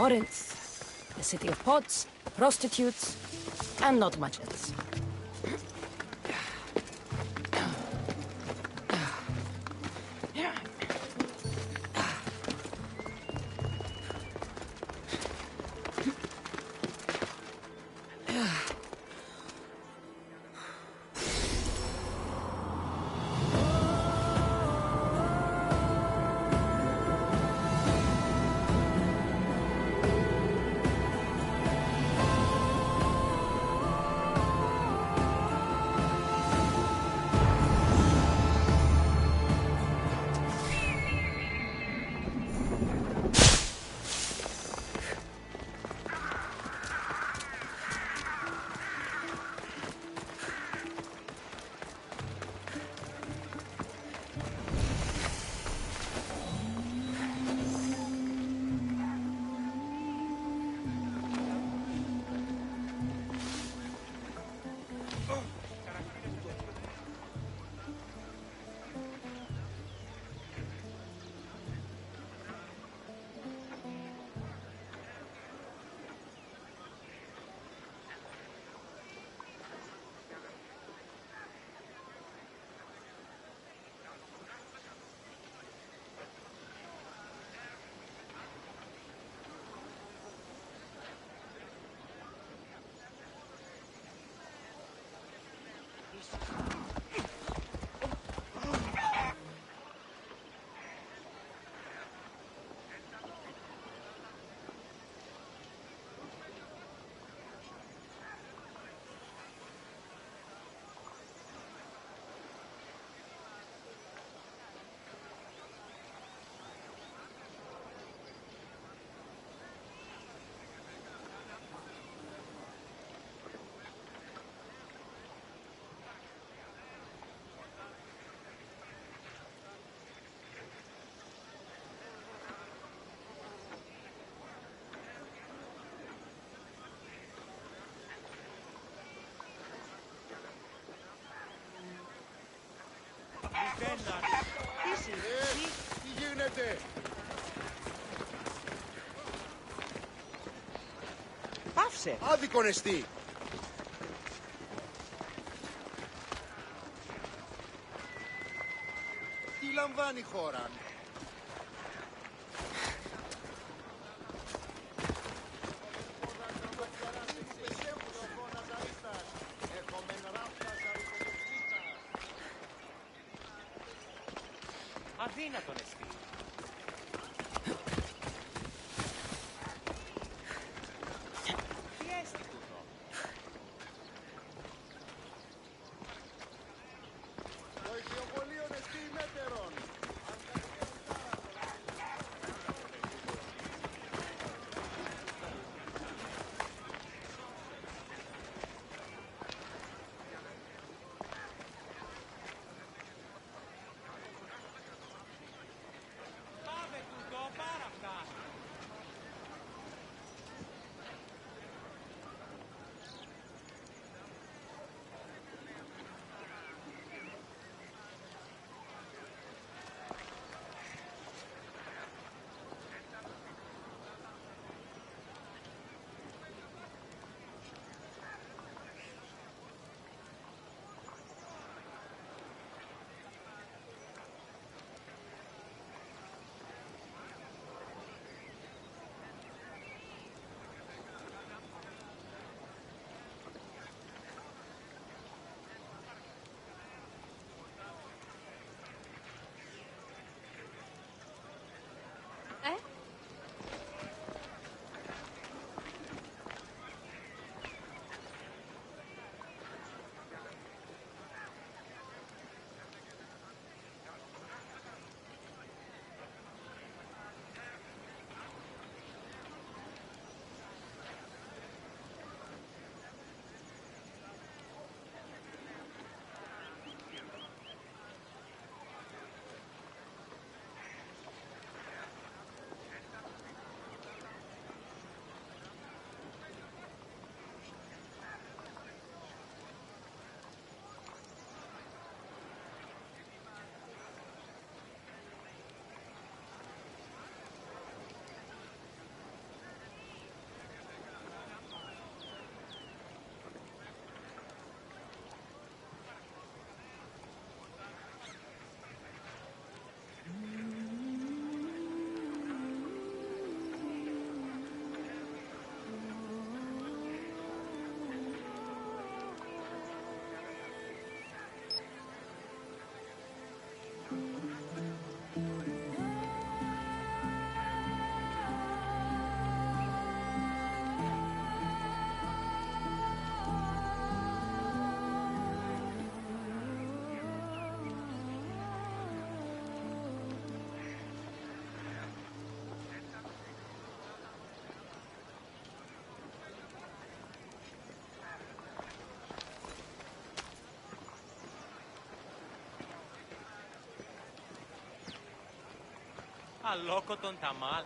Corinth, the city of pots, prostitutes, and not much else. Τι γίνεται? Πάυσε! Άδικον εστί! Τι λαμβάνει η χώρα? Αδύνατον εστί. Τι έστι τούτο? Το οικειοπολίον εστί ημέτερον. Αλόκοτον ταμάλ.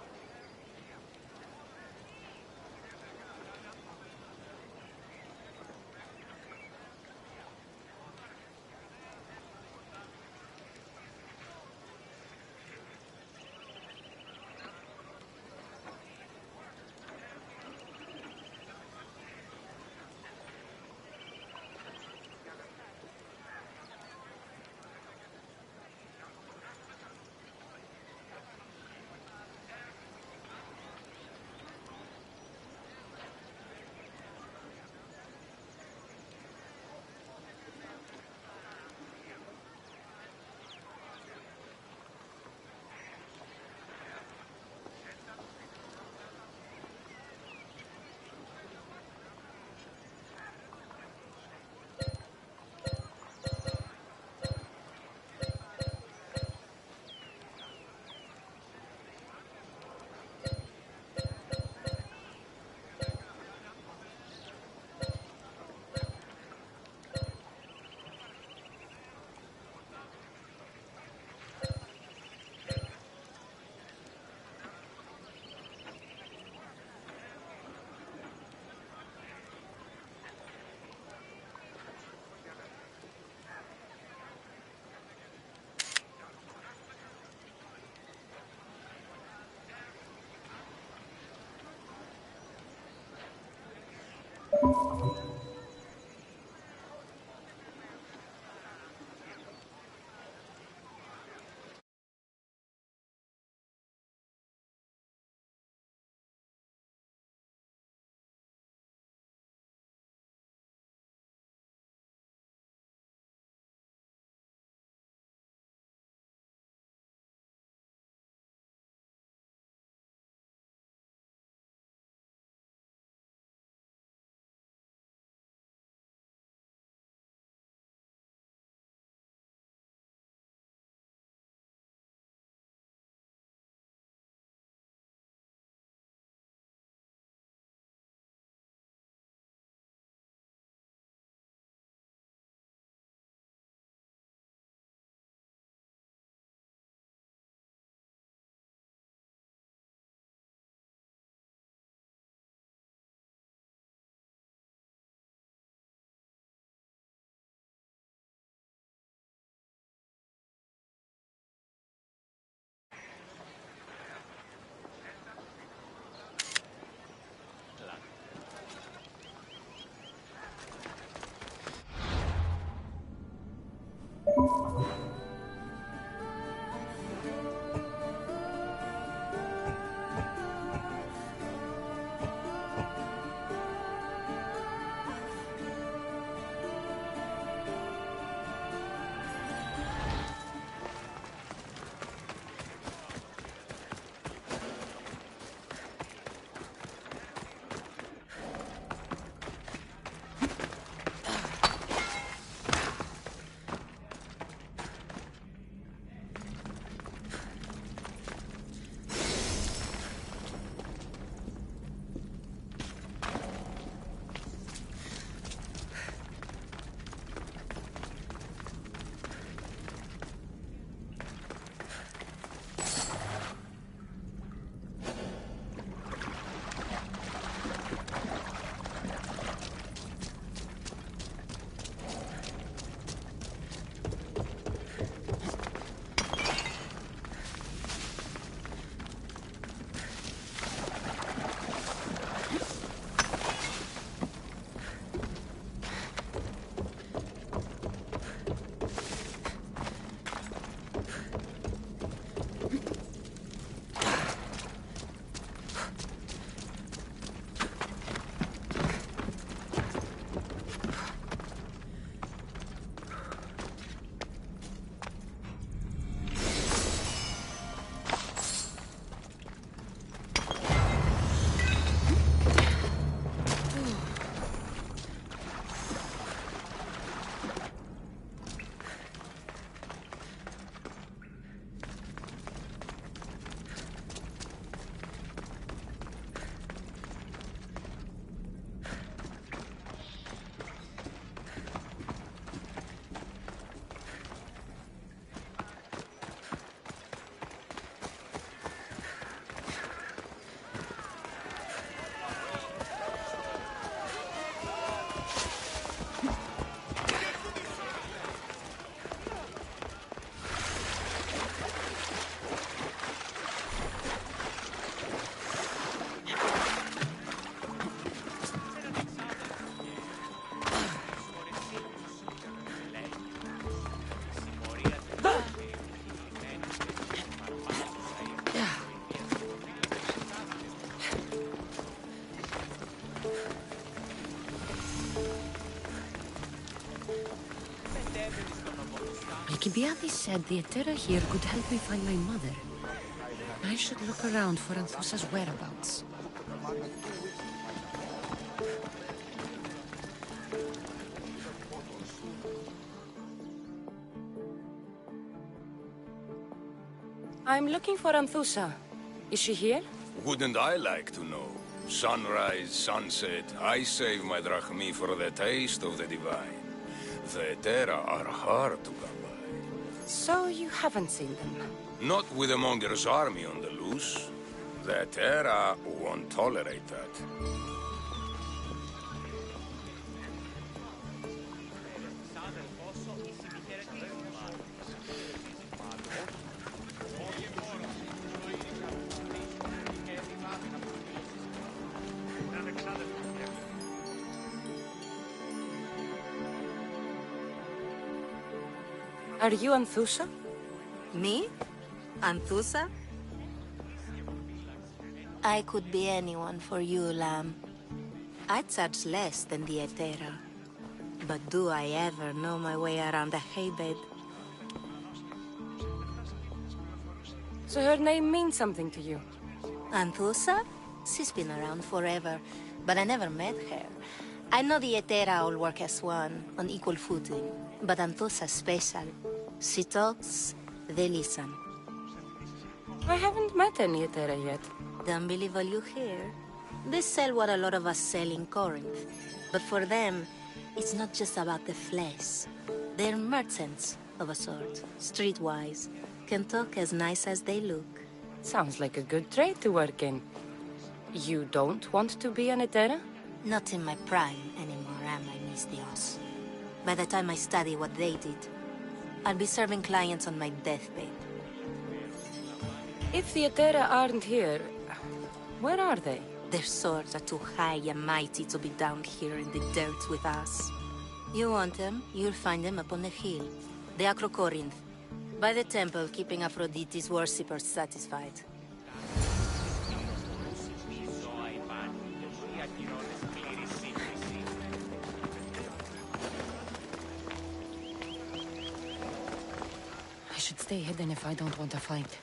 Alcibiades said the Etera here could help me find my mother. I should look around for Anthusa's whereabouts. I'm looking for Anthusa. Is she here? Wouldn't I like to know? Sunrise, sunset, I save my drachmi for the taste of the divine. The Etera are hard to come by. So you haven't seen them? Not with a monger's army on the loose. The Etera won't tolerate that. Are you Anthusa? Me? Anthusa? I could be anyone for you, Lamb. I charge less than the Etera. But do I ever know my way around a haybed? So her name means something to you? Anthusa? She's been around forever, but I never met her. I know the Etera all work as one, on equal footing, but Anthusa's special. She talks, they listen. I haven't met any Etera yet. Don't believe all you hear. They sell what a lot of us sell in Corinth. But for them, it's not just about the flesh. They're merchants of a sort, streetwise. Can talk as nice as they look. Sounds like a good trade to work in. You don't want to be an Etera? Not in my prime anymore, am I, Miss Dios? By the time I study what they did, I'll be serving clients on my deathbed. If the Etera aren't here, where are they? Their swords are too high and mighty to be down here in the dirt with us. You want them, you'll find them up on the hill. The Acro Corinth. By the temple, keeping Aphrodite's worshippers satisfied. I should stay hidden if I don't want to fight.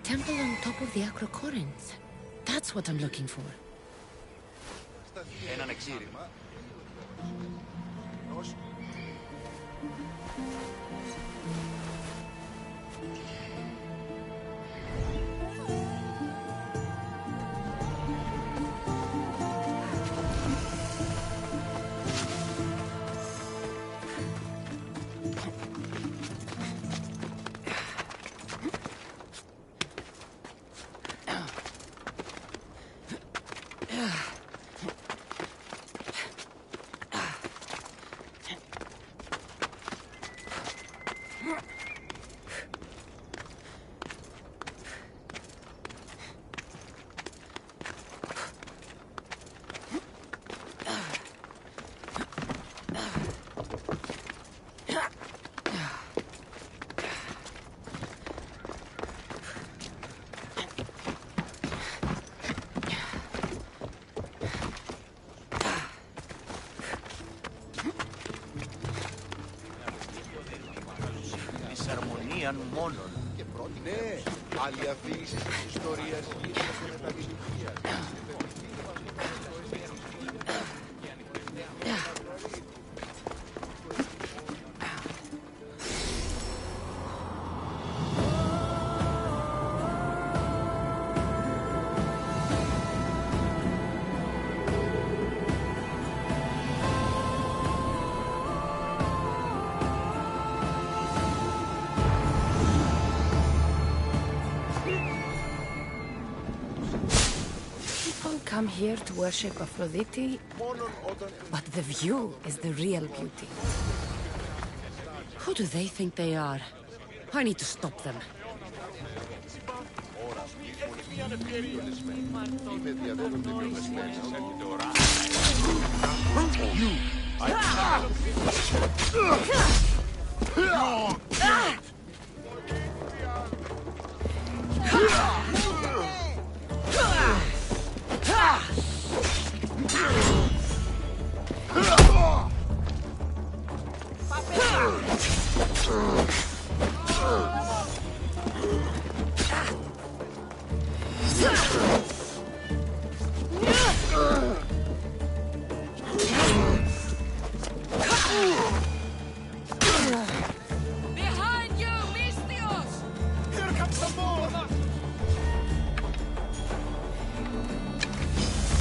Temple on top of the Acro Corinth. That's what I'm looking for. Έναν εγχείρημα. Αρμονίαν μόνον. Και πρώτη. Ναι, άλλη αφήγηση της ιστορίας γίνεται από μεταλλιστικία. Come here to worship Aphrodite, but the view is the real beauty. Who do they think they are? I need to stop them. Behind you, Mystios! Here comes the more!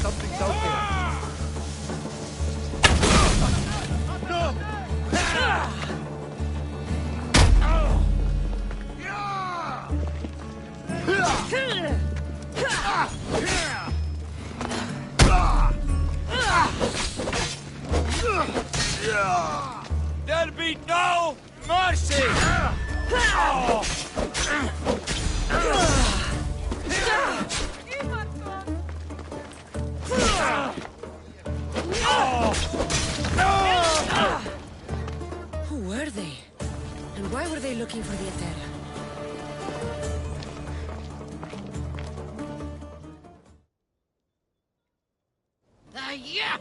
Something's out there. There'll be no mercy! Who were they? And why were they looking for the Etera? Yeah!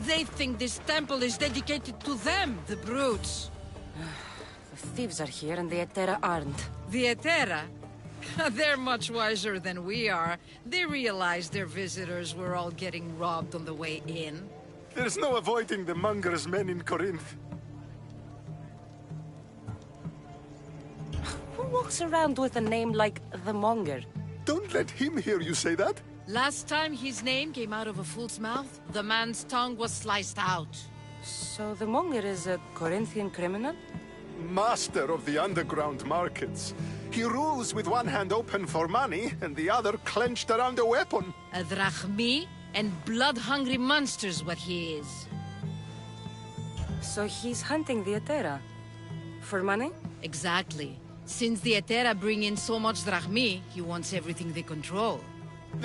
They think this temple is dedicated to them, the brutes. The thieves are here and the Etera aren't. The Etera? They're much wiser than we are. They realized their visitors were all getting robbed on the way in. There's no avoiding the monger's men in Corinth. Who walks around with a name like the Monger? Don't let him hear you say that. Last time his name came out of a fool's mouth, the man's tongue was sliced out. So the Monger is a Corinthian criminal? Master of the underground markets. He rules with one hand open for money and the other clenched around a weapon. A drachmi and blood-hungry monster's what he is. So he's hunting the Etera? For money? Exactly. Since the Etera bring in so much drachmi, he wants everything they control.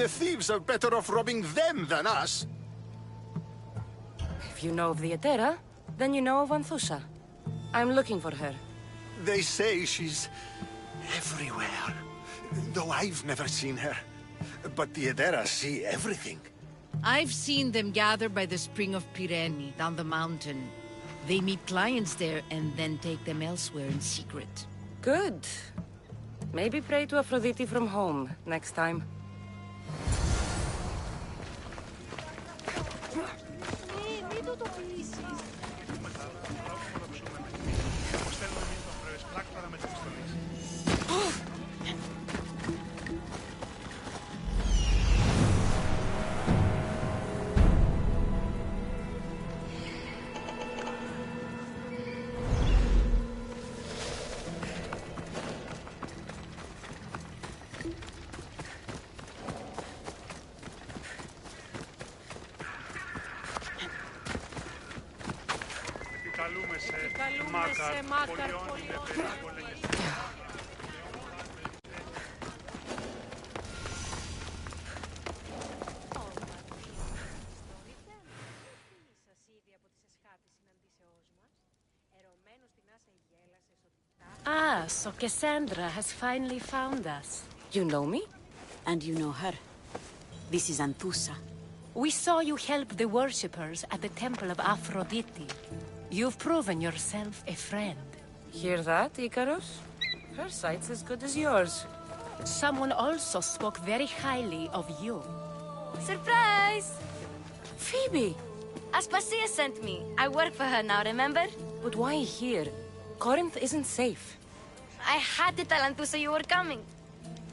The thieves are better off robbing them than us. If you know of the Etera, then you know of Anthusha. I'm looking for her. They say she's everywhere, though I've never seen her. But the Edera see everything. I've seen them gather by the spring of Pirene, down the mountain. They meet clients there and then take them elsewhere in secret. Good. Maybe pray to Aphrodite from home next time. Ah, so Kassandra has finally found us. You know me? And you know her. This is Anthusa. We saw you help the worshippers at the Temple of Aphrodite. You've proven yourself a friend. Hear that, Icarus? Her sight's as good as yours. Someone also spoke very highly of you. Surprise! Phoebe! Aspasia sent me. I work for her now, remember? But why here? Corinth isn't safe. I had to tell Anthusa you were coming.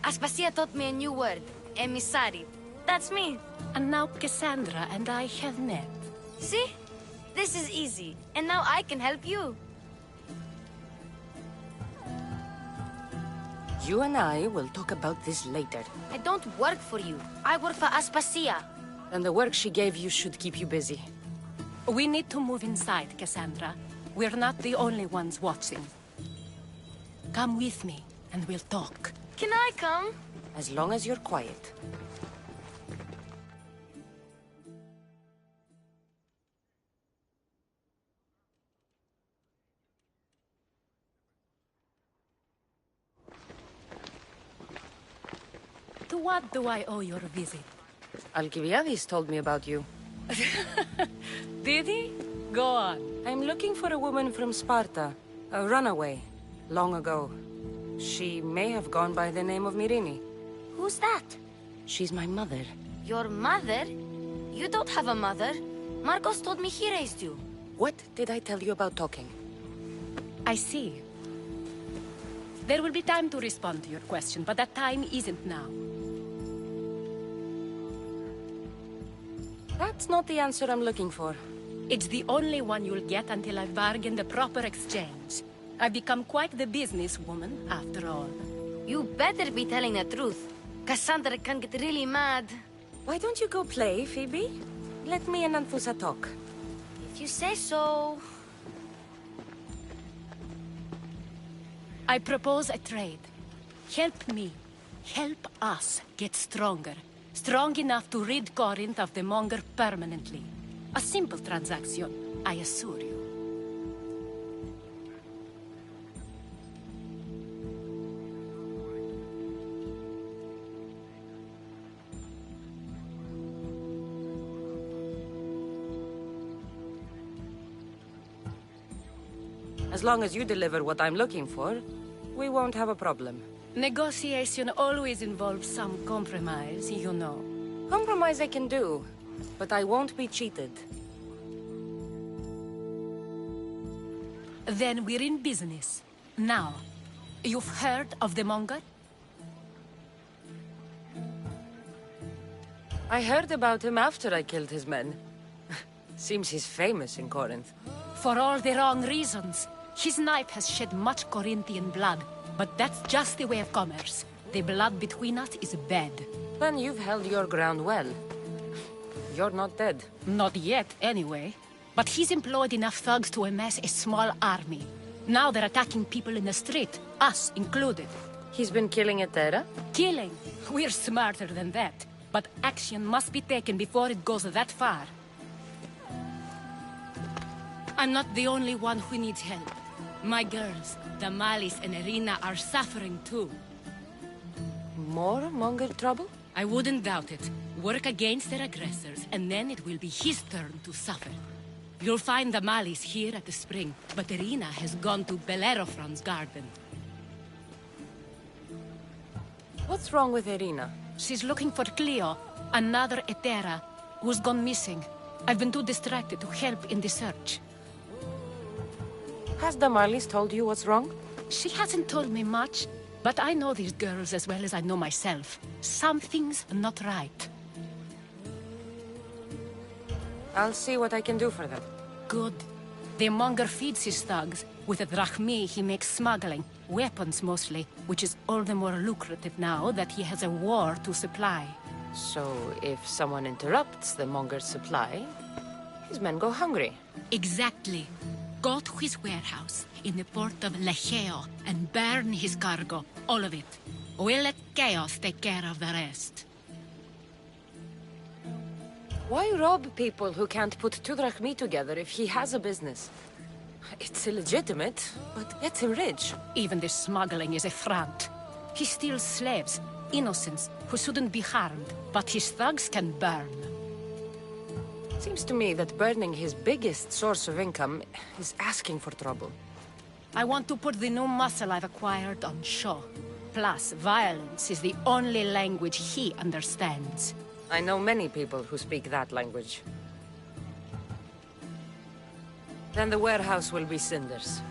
Aspasia taught me a new word. Emissary. That's me. And now Kassandra and I have met. See? This is easy. And now I can help you. You and I will talk about this later. I don't work for you. I work for Aspasia. And the work she gave you should keep you busy. We need to move inside, Kassandra. We're not the only ones watching. Come with me, and we'll talk. Can I come? As long as you're quiet. To what do I owe your visit? Alcibiades told me about you. Did he? Go on. I'm looking for a woman from Sparta. A runaway. Long ago. She may have gone by the name of Myrine. Who's that? She's my mother. Your mother? You don't have a mother. Marcos told me he raised you. What did I tell you about talking? I see. There will be time to respond to your question, but that time isn't now. That's not the answer I'm looking for. It's the only one you'll get until I've bargained a proper exchange. I've become quite the businesswoman, after all. You better be telling the truth. Kassandra can get really mad. Why don't you go play, Phoebe? Let me and Anthusa talk. If you say so. I propose a trade. Help me. Help us get stronger. Strong enough to rid Corinth of the Monger permanently. A simple transaction, I assure you. As long as you deliver what I'm looking for, we won't have a problem. Negotiation always involves some compromise, you know. Compromise I can do, but I won't be cheated. Then we're in business. Now, you've heard of the Monger? I heard about him after I killed his men. Seems he's famous in Corinth. For all the wrong reasons. His knife has shed much Corinthian blood, but that's just the way of commerce. The blood between us is bad. Then you've held your ground well. You're not dead. Not yet, anyway. But he's employed enough thugs to amass a small army. Now they're attacking people in the street, us included. He's been killing Etera? Killing? We're smarter than that. But action must be taken before it goes that far. I'm not the only one who needs help. My girls, Damalis and Irina, are suffering too. More Monger trouble? I wouldn't doubt it. Work against their aggressors, and then it will be his turn to suffer. You'll find Damalis here at the spring, but Irina has gone to Bellerophon's garden. What's wrong with Irina? She's looking for Cleo, another Etera, who's gone missing. I've been too distracted to help in the search. Has Damalis told you what's wrong? She hasn't told me much, but I know these girls as well as I know myself. Something's not right. I'll see what I can do for them. Good. The Monger feeds his thugs. With the drachmi, he makes smuggling. Weapons, mostly, which is all the more lucrative now that he has a war to supply. So, if someone interrupts the Monger's supply, his men go hungry. Exactly. Go to his warehouse in the port of Lecheo and burn his cargo, all of it. We'll let Chaos take care of the rest. Why rob people who can't put two drachmi together if he has a business? It's illegitimate, but gets him rich. Even the smuggling is a front. He steals slaves, innocents, who shouldn't be harmed, but his thugs can burn. Seems to me that burning his biggest source of income is asking for trouble. I want to put the new muscle I've acquired on show. Plus, violence is the only language he understands. I know many people who speak that language. Then the warehouse will be cinders.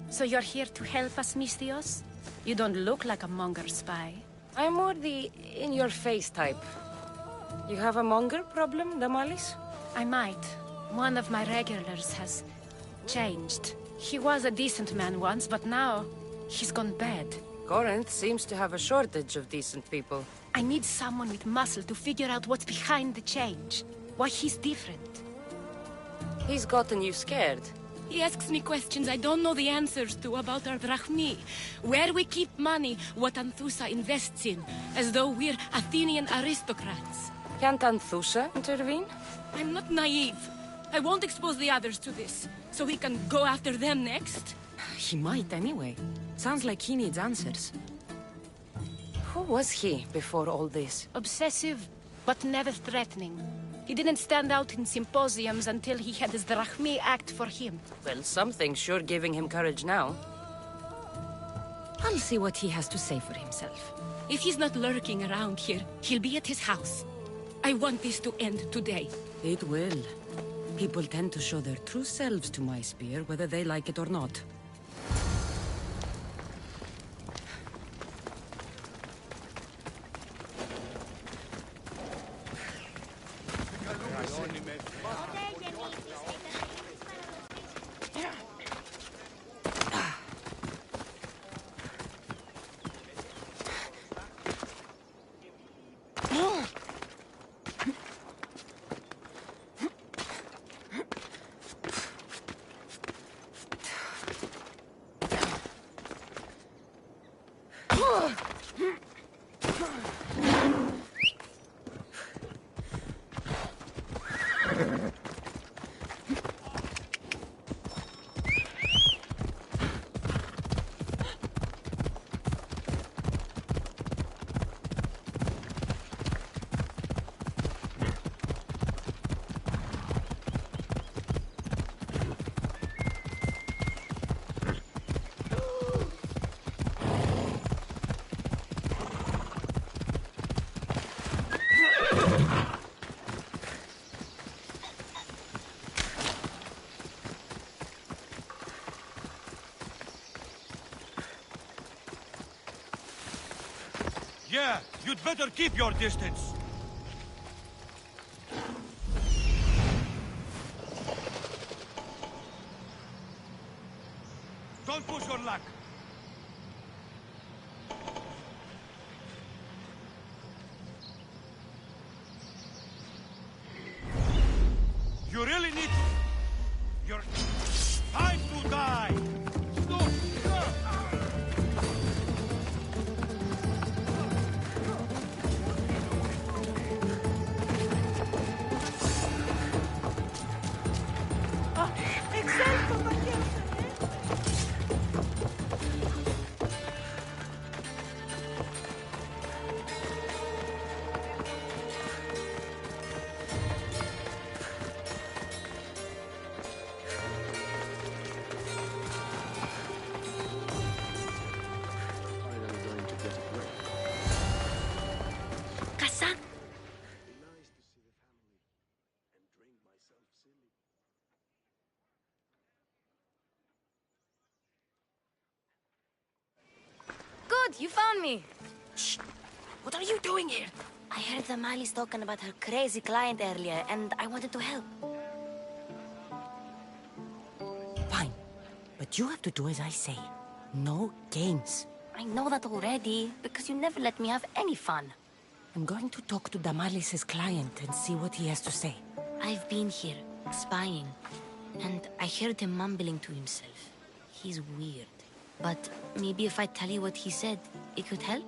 So you're here to help us, Mistios? You don't look like a monger spy. I'm more the in-your-face type. You have a monger problem, Damalis? I might. One of my regulars has changed. He was a decent man once, but now he's gone bad. Corinth seems to have a shortage of decent people. I need someone with muscle to figure out what's behind the change. Why he's different. He's gotten you scared. He asks me questions I don't know the answers to about our drachmi, where we keep money, what Anthusa invests in, as though we're Athenian aristocrats. Can't Anthusa intervene? I'm not naive. I won't expose the others to this, so he can go after them next. He might anyway. Sounds like he needs answers. Who was he before all this? Obsessive, but never threatening. He didn't stand out in symposiums until he had his drachmi act for him. Well, something's sure giving him courage now. I'll see what he has to say for himself. If he's not lurking around here, he'll be at his house. I want this to end today. It will. People tend to show their true selves to my spear, whether they like it or not. Yeah, you'd better keep your distance. Don't push your luck. You really need... Your... Time to die! Kassandra! Good, you found me. Shh! What are you doing here? I heard the Mali's talking about her crazy client earlier, and I wanted to help. Fine. But you have to do as I say. No games. I know that already, because you never let me have any fun. I'm going to talk to Damalis' client and see what he has to say. I've been here, spying, and I heard him mumbling to himself. He's weird. But maybe if I tell you what he said, it could help?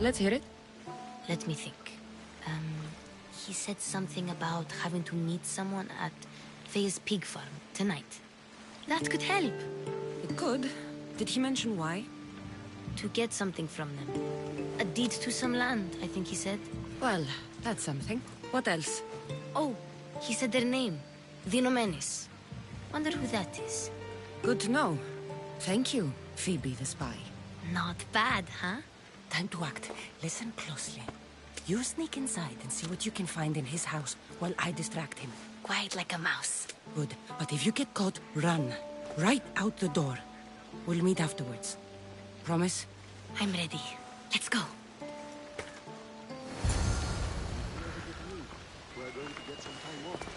Let's hear it. Let me think. He said something about having to meet someone at Faye's pig farm tonight. That could help. It could. Did he mention why? To get something from them. A deed to some land, I think he said. Well, that's something. What else? Oh, he said their name. The Nomenis. Wonder who that is. Good to know. Thank you, Phoebe the spy. Not bad, huh? Time to act. Listen closely. You sneak inside and see what you can find in his house while I distract him. Quiet like a mouse. Good. But if you get caught, run. Right out the door. We'll meet afterwards. Promise? I'm ready. Let's go. We're going to get some time off.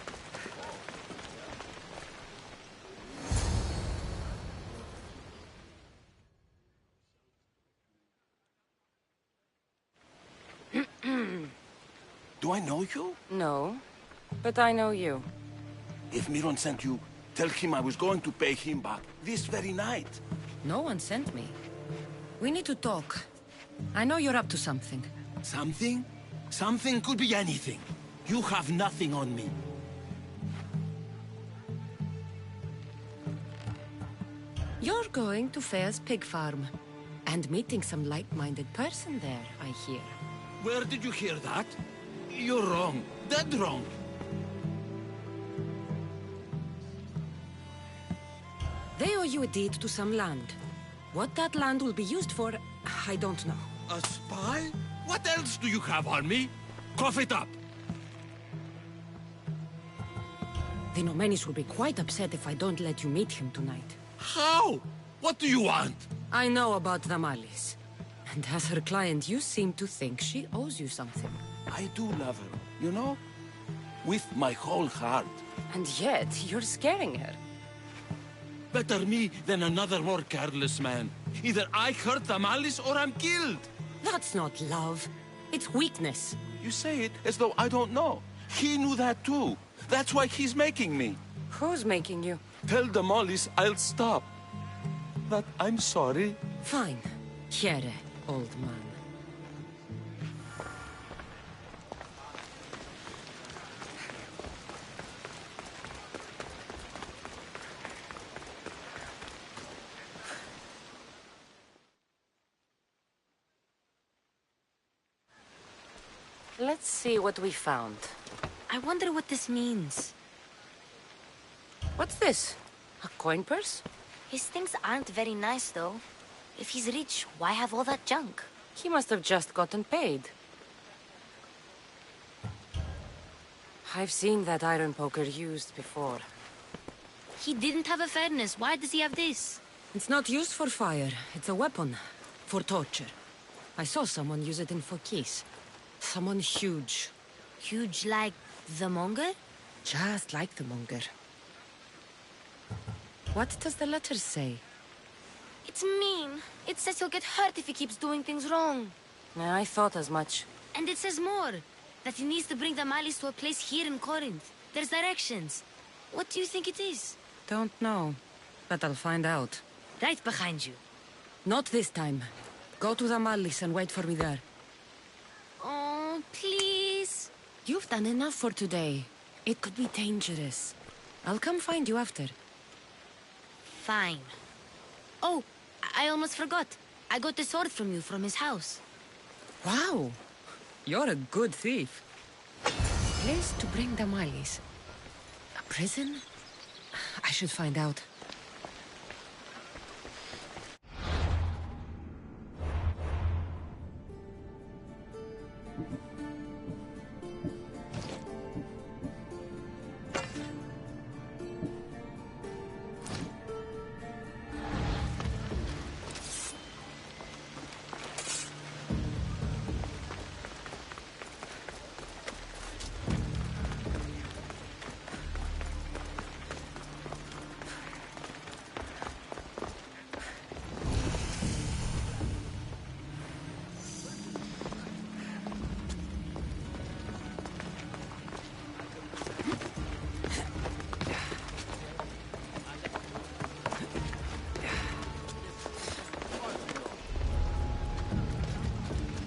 Do I know you? No, but I know you. If Miron sent you, tell him I was going to pay him back this very night. No one sent me. We need to talk. I know you're up to something. Something? Something could be anything. You have nothing on me. You're going to Fair's pig farm. And meeting some like-minded person there, I hear. Where did you hear that? You're wrong. Dead wrong. They owe you a deed to some land. What that land will be used for, I don't know. A spy? What else do you have on me? Cough it up. The Nomenis will be quite upset if I don't let you meet him tonight. How? What do you want? I know about the Malis. And as her client, you seem to think she owes you something. I do love her, you know? With my whole heart. And yet, you're scaring her. Better me than another more careless man. Either I hurt the Malice or I'm killed. That's not love. It's weakness. You say it as though I don't know. He knew that too. That's why he's making me. Who's making you? Tell the Mollies I'll stop. That I'm sorry. Fine. Here, old man. Let's see what we found. I wonder what this means. What's this? A coin purse? His things aren't very nice, though. If he's rich, why have all that junk? He must have just gotten paid. I've seen that iron poker used before. He didn't have a furnace. Why does he have this? It's not used for fire. It's a weapon. For torture. I saw someone use it in Fokis. Someone huge. Huge like the Monger? Just like the Monger. What does the letter say? It's mean. It says he'll get hurt if he keeps doing things wrong. Yeah, I thought as much. And it says more. That he needs to bring the Malis to a place here in Corinth. There's directions. What do you think it is? Don't know. But I'll find out. Right behind you. Not this time. Go to the Malis and wait for me there. Oh, please. You've done enough for today. It could be dangerous. I'll come find you after. Fine. Oh, I almost forgot. I got the sword from you from his house. Wow. You're a good thief. Place to bring the Malis. A prison? I should find out.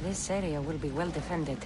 This area will be well defended.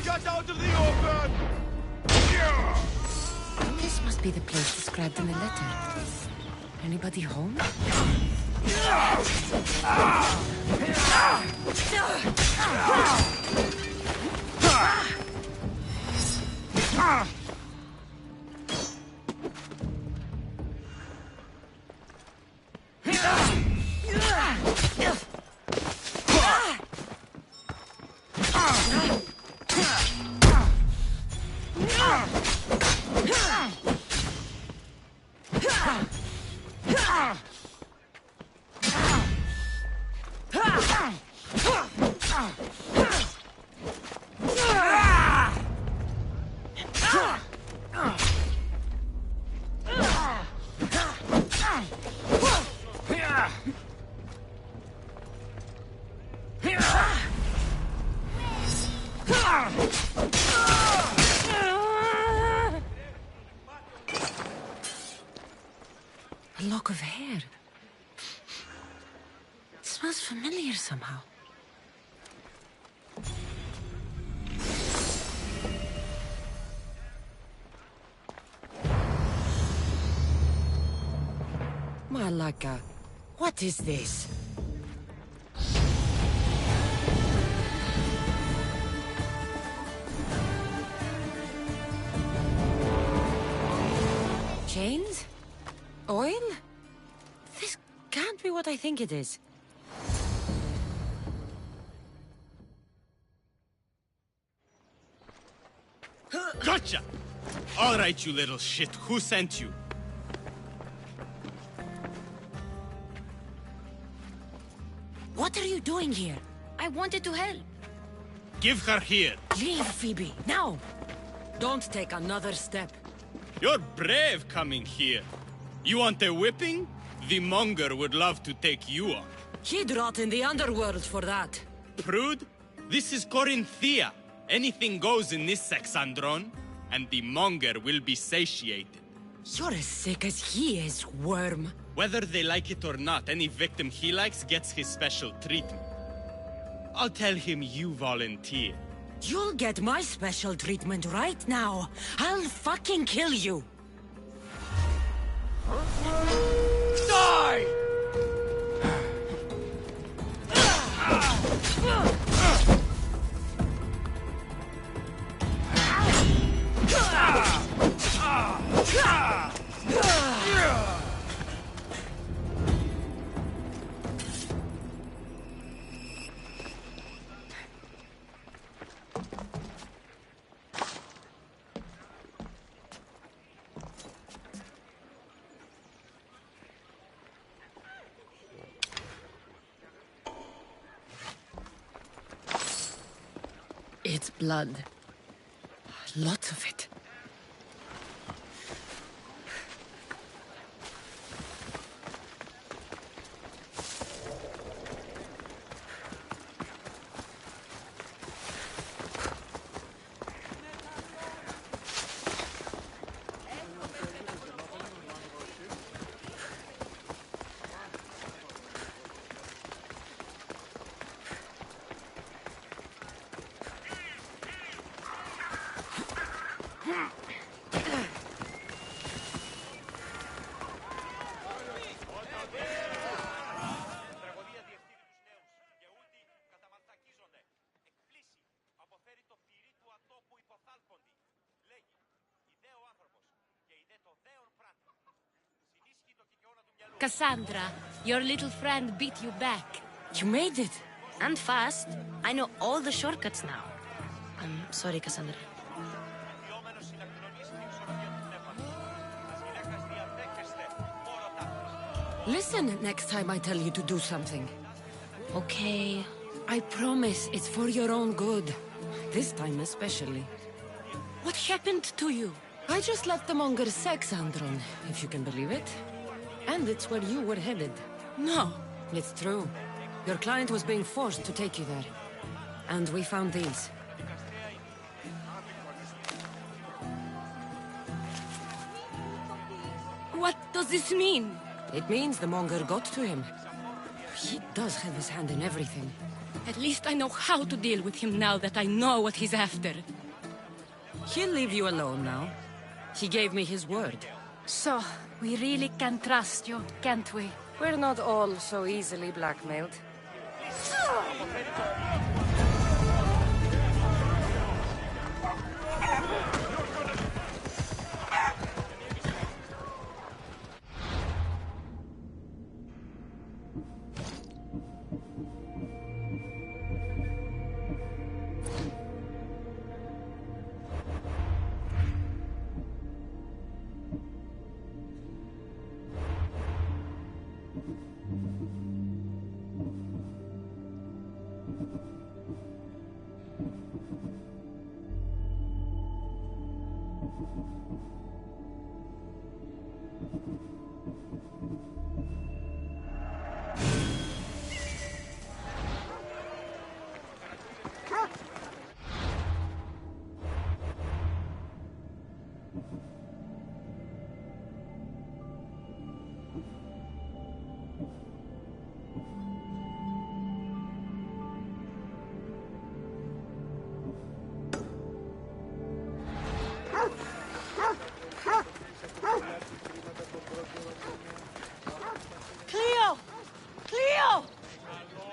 Get out of the open! This must be the place described in the letter. Anybody home? A lock of hair. It smells familiar somehow. Malaka, what is this? Chains? Oil? This can't be what I think it is. Gotcha! All right, you little shit. Who sent you? What are you doing here? I wanted to help. Give her here. Leave, Phoebe, now! Don't take another step. You're brave coming here. You want a whipping? The monger would love to take you on. He'd rot in the underworld for that. Prude, this is Corinthia. Anything goes in this Kassandron, and the monger will be satiated. You're as sick as he is, worm. Whether they like it or not, any victim he likes gets his special treatment. I'll tell him you volunteer. You'll get my special treatment right now. I'll fucking kill you. Die! It's blood. Lots of it. Kassandra, your little friend beat you back. You made it. And fast. I know all the shortcuts now. I'm sorry, Kassandra. Listen next time I tell you to do something. Okay. I promise it's for your own good. This time especially. What happened to you? I just left the monger Kassandra, if you can believe it. And it's where you were headed. No. It's true. Your client was being forced to take you there. And we found these. What does this mean? It means the monger got to him. He does have his hand in everything. At least I know how to deal with him now that I know what he's after. He'll leave you alone now. He gave me his word. So, we really can trust you, can't we? We're not all so easily blackmailed.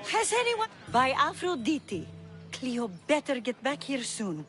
Has anyone... By Aphrodite. Cleo better get back here soon.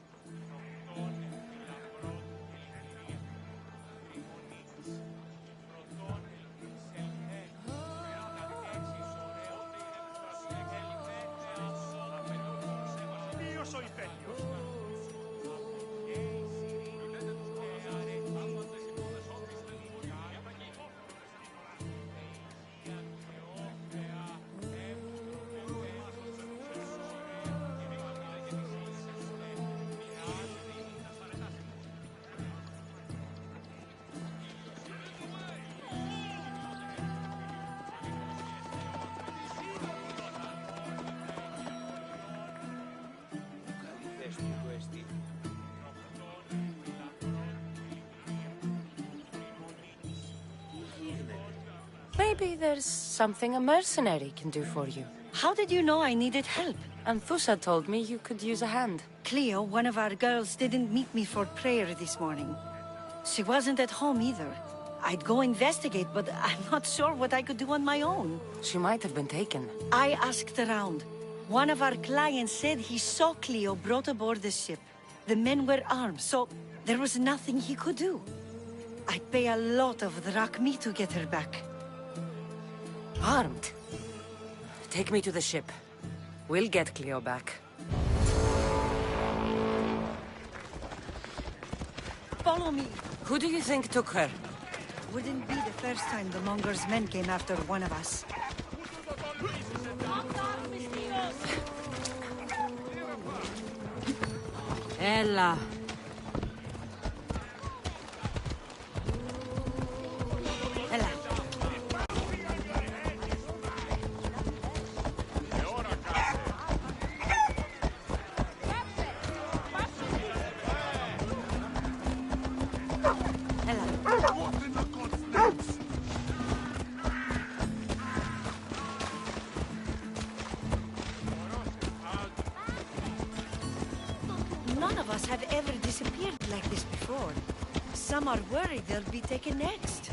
Maybe there's something a mercenary can do for you. How did you know I needed help? Anthusa told me you could use a hand. Cleo, one of our girls, didn't meet me for prayer this morning. She wasn't at home either. I'd go investigate, but I'm not sure what I could do on my own. She might have been taken. I asked around. One of our clients said he saw Cleo brought aboard the ship. The men were armed, so there was nothing he could do. I'd pay a lot of drachmi to get her back. Armed? Take me to the ship. We'll get Cleo back. Follow me. Who do you think took her? Wouldn't be the first time the Monger's men came after one of us. Ella. Ella. None of us have ever disappeared like this before. Some are worried they'll be taken next.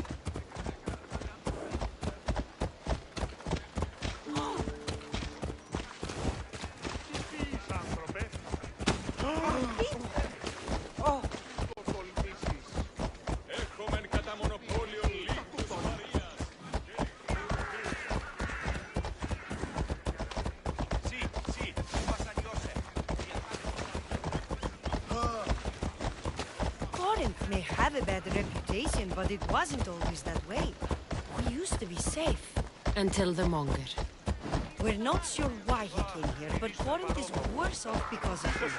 Έχουμε κατά Corinth may have a bad reputation, but it wasn't always that way. We used to be safe. Until the Monger. We're not sure why he came here, but Corinth is worse off because of him.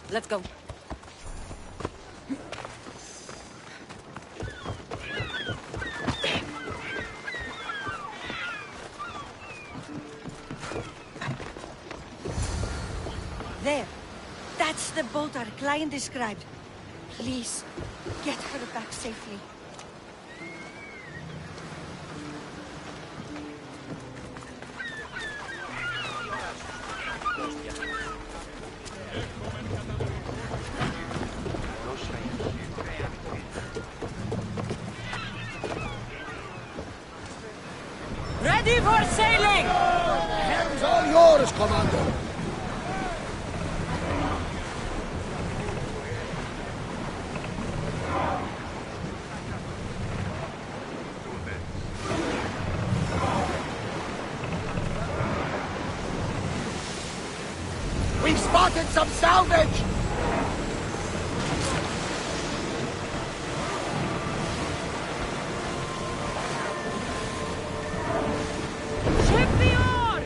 Let's go. There. That's the boat our client described. Please, get her back safely. Ready for sailing! Hands all yours, Commander. We've spotted some salvage! Ship the oar!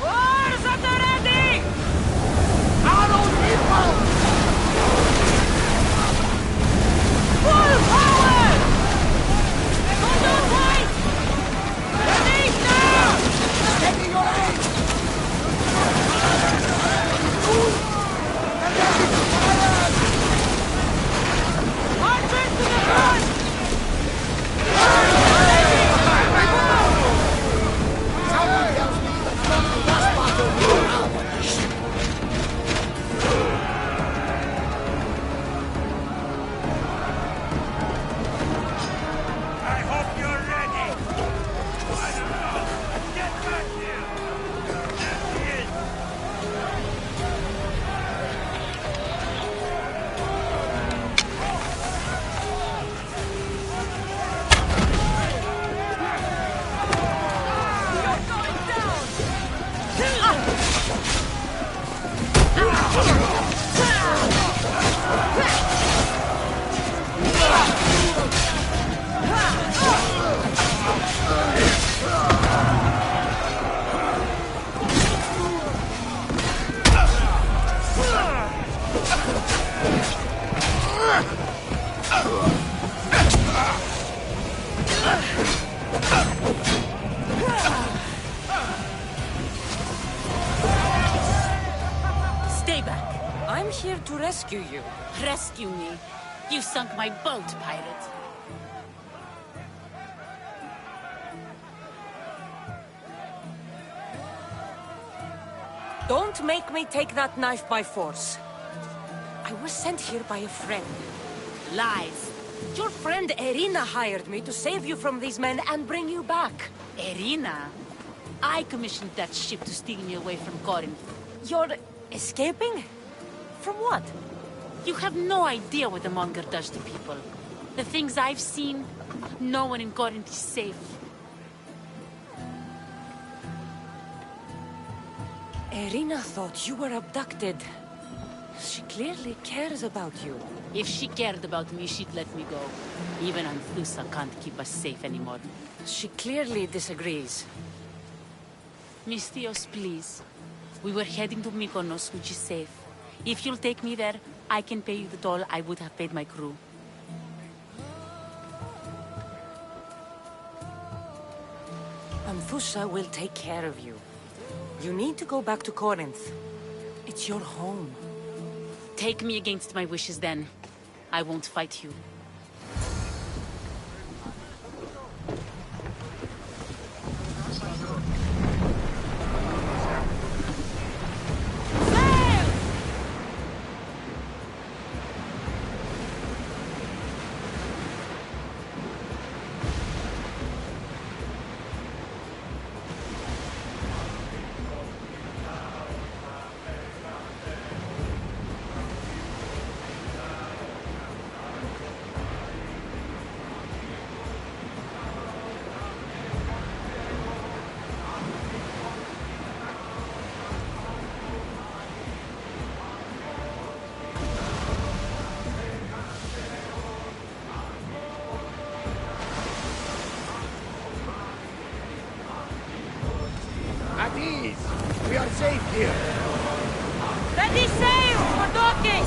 Oars at the ready! Arrows inbound! Full power! Hold on tight! Ready now! Steady your aim! Archers to the front! Something tells me that from the last battle we were out of the ship. I hope you're ready. Get back here. That's it. Stay back. I'm here to rescue you. Rescue me. You sunk my boat, pirate. Don't make me take that knife by force. I was sent here by a friend. Lies. Your friend Irina hired me to save you from these men and bring you back. Irina? I commissioned that ship to steal me away from Corinth. You're escaping? From what? You have no idea what the Monger does to people. The things I've seen, no one in Corinth is safe. Irina thought you were abducted. She clearly cares about you. If she cared about me, she'd let me go. Even Anthusa can't keep us safe anymore. She clearly disagrees. Mystios, please. We were heading to Mykonos, which is safe. If you'll take me there, I can pay you the toll I would have paid my crew. Anthusa will take care of you. You need to go back to Corinth. It's your home. Take me against my wishes then. I won't fight you. Sail! are safe here. Ready sail for docking!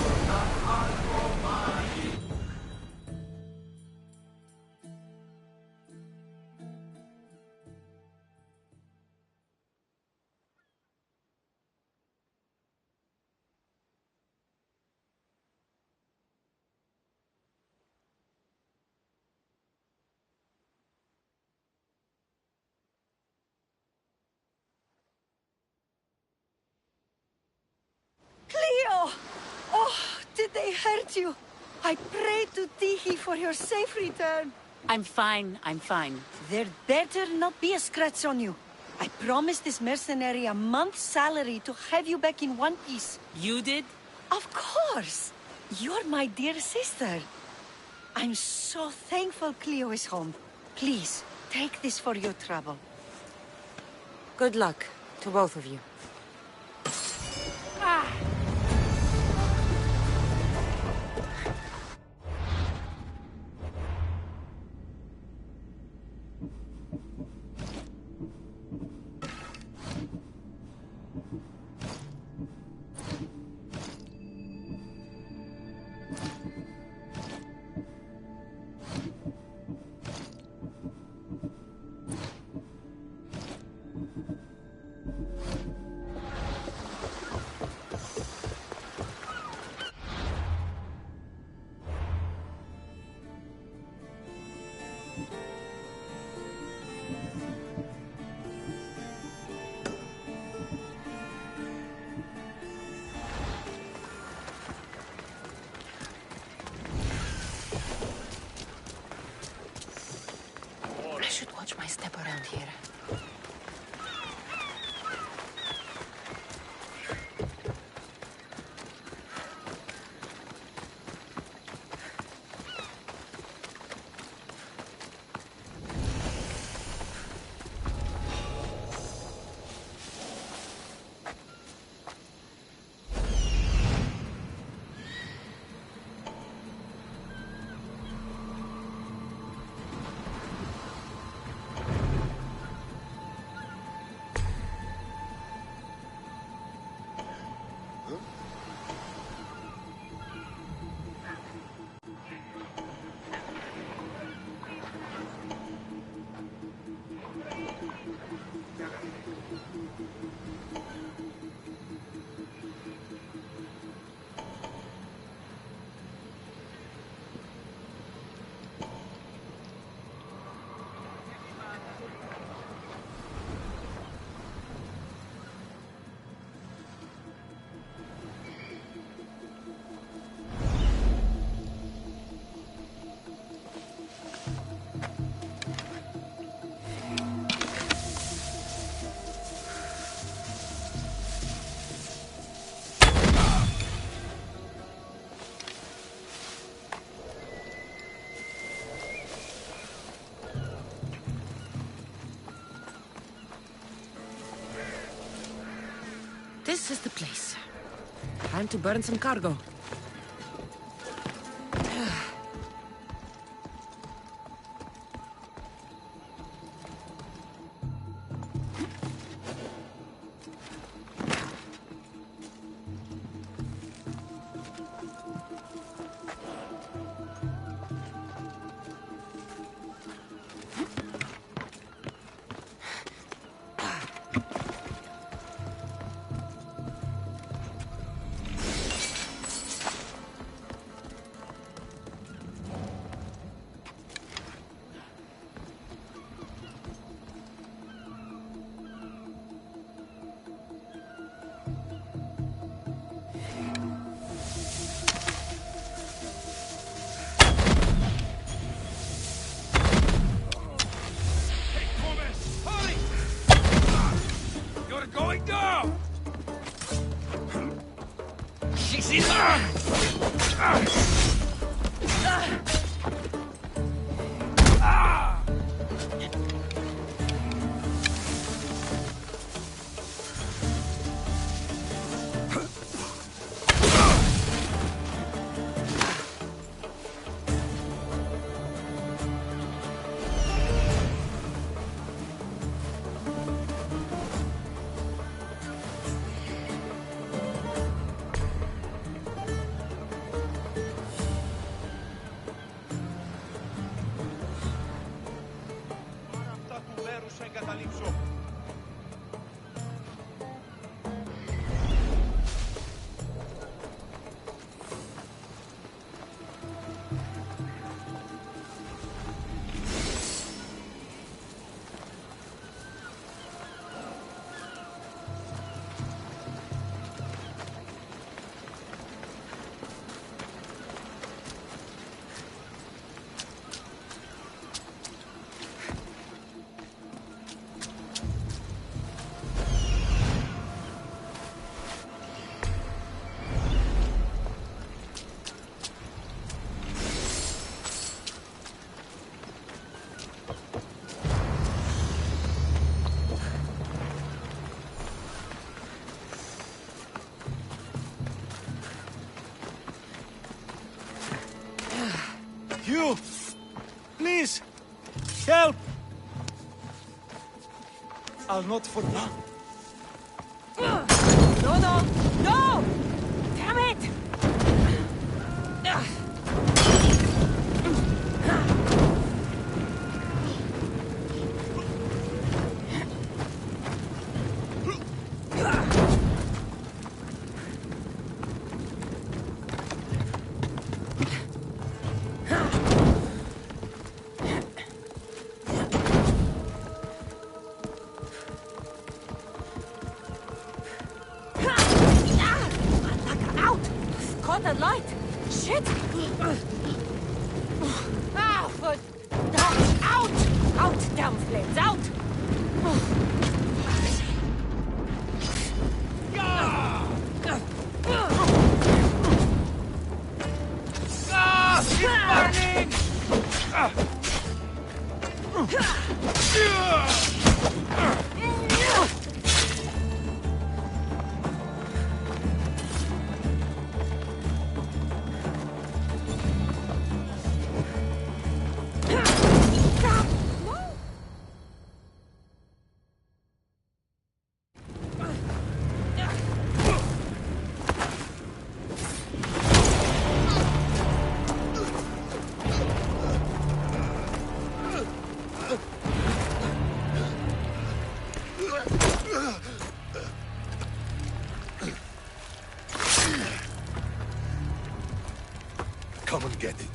Cleo! Oh, did they hurt you? I pray to Tihi for your safe return. I'm fine, I'm fine. There better not be a scratch on you. I promised this mercenary a month's salary to have you back in one piece. You did? Of course! You're my dear sister. I'm so thankful Cleo is home. Please, take this for your trouble. Good luck to both of you. I should watch my step around here. This is the place. Time to burn some cargo. Going down! She's in there! You! Please! Help! I'll not forget. No, no! No! Damn it! Caught the light! Shit! Ah, for... Out! Out, damn flames, out! Come and get it.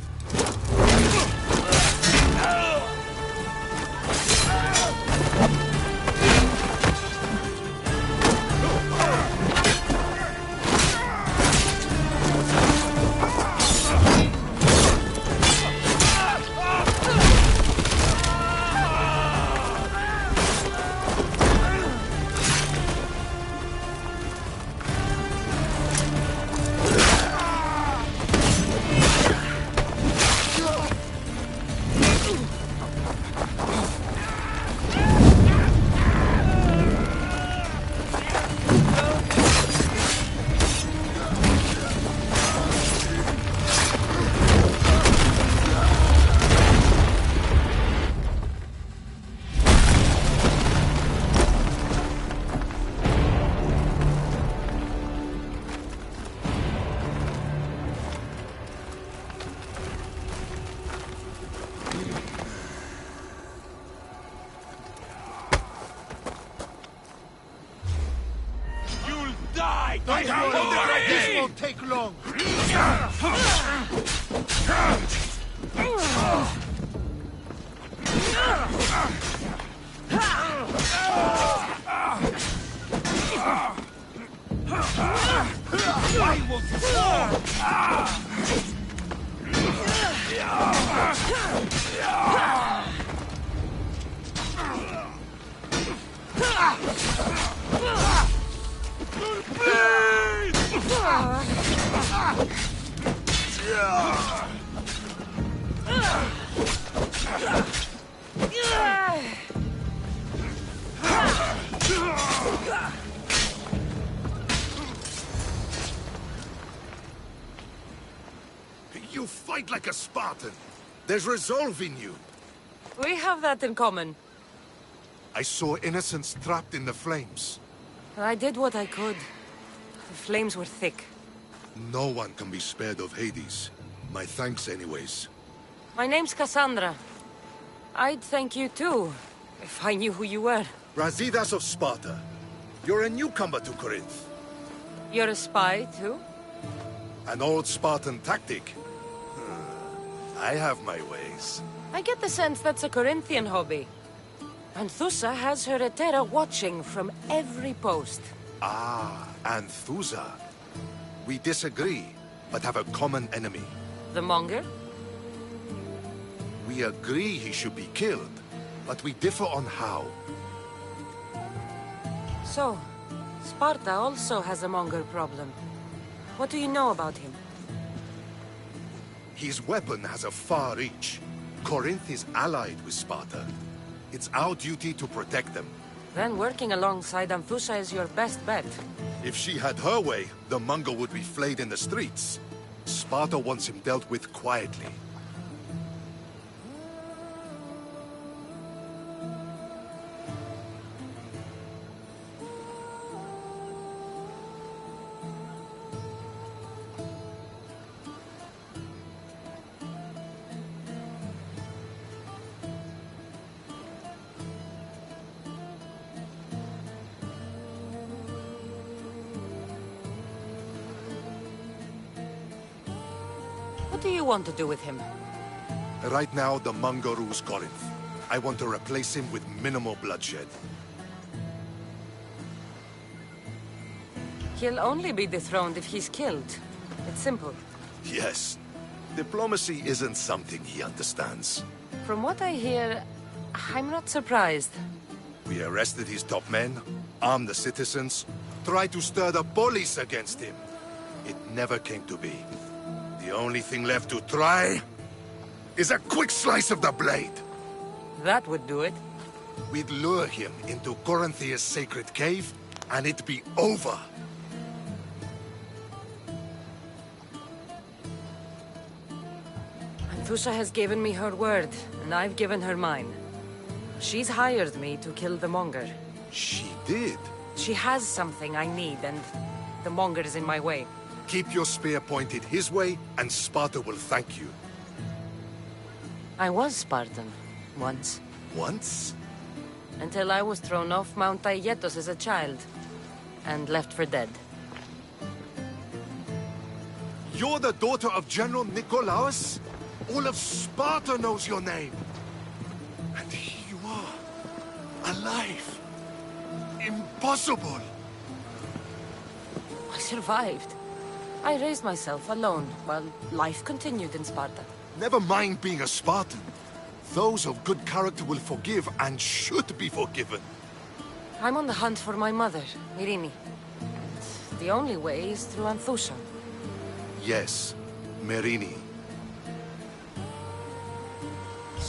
This won't take long. Why won't you fall? You fight like a Spartan. There's resolve in you. We have that in common. I saw innocents trapped in the flames. I did what I could. The flames were thick. No one can be spared of Hades. My thanks anyways. My name's Kassandra. I'd thank you too, if I knew who you were. Razidas of Sparta. You're a newcomer to Corinth. You're a spy too? An old Spartan tactic. I have my ways. I get the sense that's a Corinthian hobby. Anthusa has her Etera watching from every post. Ah, Anthusa. We disagree, but have a common enemy. The Monger? We agree he should be killed, but we differ on how. So, Sparta also has a Monger problem. What do you know about him? His weapon has a far reach. Corinth is allied with Sparta. It's our duty to protect them. Then working alongside Anthusa is your best bet. If she had her way, the Mongol would be flayed in the streets. Sparta wants him dealt with quietly. do you want to do with him? Right now, the Monger rules Corinth. I want to replace him with minimal bloodshed. He'll only be dethroned if he's killed. It's simple. Yes. Diplomacy isn't something he understands. From what I hear, I'm not surprised. We arrested his top men, armed the citizens, tried to stir the police against him. It never came to be. The only thing left to try is a quick slice of the blade. That would do it. We'd lure him into Corinthia's sacred cave, and it'd be over. Thusha has given me her word, and I've given her mine. She's hired me to kill the Monger. She did? She has something I need, and the Monger is in my way. Keep your spear pointed his way, and Sparta will thank you. I was Spartan, once. Once? Until I was thrown off Mount Aietos as a child, and left for dead. You're the daughter of General Nikolaos? All of Sparta knows your name. And here you are, alive. Impossible. I survived. I raised myself alone, while life continued in Sparta. Never mind being a Spartan. Those of good character will forgive and should be forgiven. I'm on the hunt for my mother, Myrini. The only way is through Anthusha. Yes, Myrini.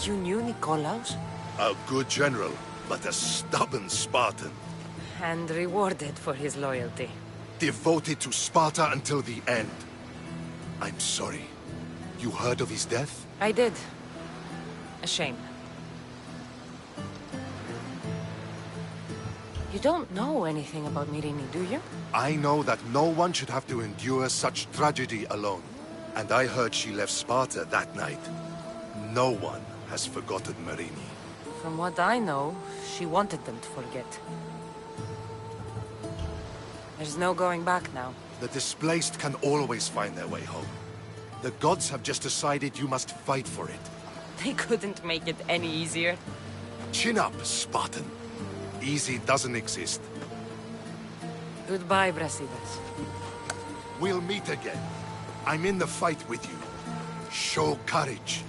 You knew Nikolaos? A good general, but a stubborn Spartan. And rewarded for his loyalty. Devoted to Sparta until the end. I'm sorry. You heard of his death? I did. A shame. You don't know anything about Myrini, do you? I know that no one should have to endure such tragedy alone. And I heard she left Sparta that night. No one has forgotten Myrini. From what I know, she wanted them to forget. There's no going back now. The displaced can always find their way home. The gods have just decided you must fight for it. They couldn't make it any easier. Chin up, Spartan. Easy doesn't exist. Goodbye, Brasidas. We'll meet again. I'm in the fight with you. Show courage.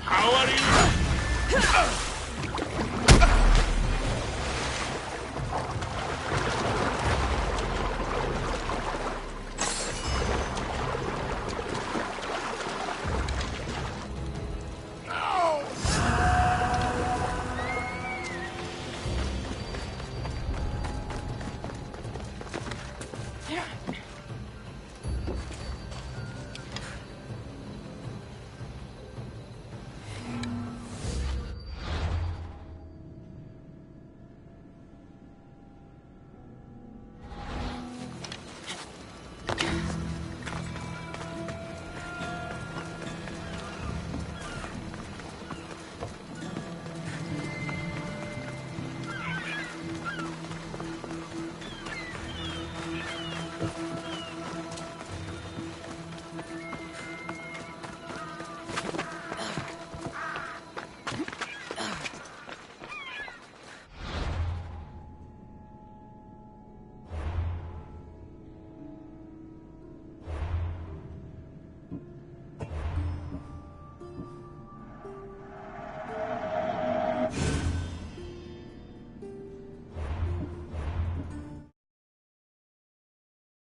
How are you? Kassandra.